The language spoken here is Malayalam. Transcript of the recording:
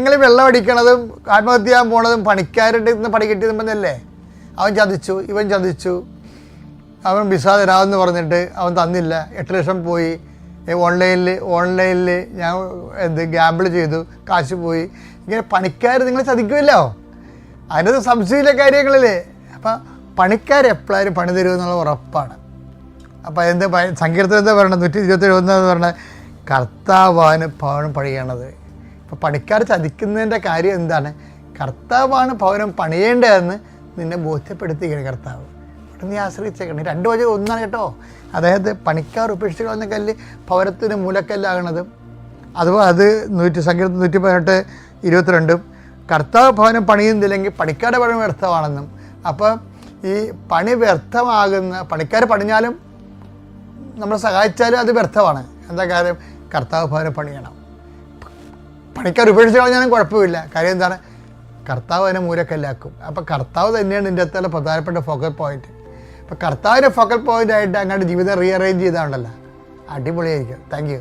നിങ്ങൾ വെള്ളം അടിക്കണതും ആത്മഹത്യ ചെയ്യാൻ പോണതും പണിക്കാരുടെ നിന്ന് പണി കിട്ടിയതെന്നല്ലേ. അവൻ ചതിച്ചു, ഇവൻ ചതിച്ചു, അവൻ വിസ തരാമെന്ന് പറഞ്ഞിട്ട് അവൻ തന്നില്ല, 8 ലക്ഷം പോയി. ഓൺലൈനിൽ ഞാൻ ഗ്യാമ്പിൾ ചെയ്തു, കാശ് പോയി. ഇങ്ങനെ പണിക്കാർ നിങ്ങൾ ചതിക്കുമല്ലോ, അതിനകത്ത് സംശയമില്ല കാര്യങ്ങളില്ലേ. അപ്പം പണിക്കാരെപ്പോഴും പണി തരുമെന്നുള്ള ഉറപ്പാണ്. അപ്പോൾ സങ്കീർത്തനം എന്താ പറയണത്, 127 പറഞ്ഞാൽ കർത്താവാണ് ഭവനം പണിയണത്. ഇപ്പോൾ പണിക്കാർ ചതിക്കുന്നതിൻ്റെ കാര്യം എന്താണ്? കർത്താവാണ് ഭവനം പണിയേണ്ടതെന്ന് നിന്നെ ബോധ്യപ്പെടുത്തിയിരിക്കണം കർത്താവ്. അവിടെ നീ ആശ്രയിച്ചേക്കണം. 2 വചനം ഒന്നാണ് കേട്ടോ. അതായത് പണിക്കാർ ഉപേക്ഷിച്ച് കളഞ്ഞ കല്ല് ഭവനത്തിന് മൂലക്കല്ലാകണതും, അതുപോലെ അത് സങ്കീർത്തനം 118:22 കർത്താവ് ഭവനം പണിയുന്നില്ലെങ്കിൽ പണിക്കാരുടെ പണി വ്യർത്ഥമാണെന്നും. അപ്പം ഈ പണി വ്യർത്ഥമാകുന്ന പണിക്കാർ പണിഞ്ഞാലും നമ്മൾ സഹായിച്ചാലും അത് വ്യർത്ഥമാണ്. എന്താ കാര്യം? കർത്താവ് ഭവനം പണിയണം. പണിക്കാർ ഉപേക്ഷിച്ച് കളഞ്ഞാലും കുഴപ്പമില്ല. കാര്യം എന്താണ്? കർത്താവ് അതിനെ മൂലക്കല്ലാക്കും. അപ്പോൾ കർത്താവ് തന്നെയാണ് ഇതിൻ്റെ അകത്തുള്ള പ്രധാനപ്പെട്ട ഫോക്കൽ പോയിന്റ്. അപ്പോൾ കർത്താവിൻ്റെ ഫോക്കൽ പോയിൻ്റായിട്ട് അങ്ങോട്ട് ജീവിതം റീഅറേഞ്ച് ചെയ്താണ്ടല്ലോ, അടിപൊളിയായിരിക്കും. Thank you.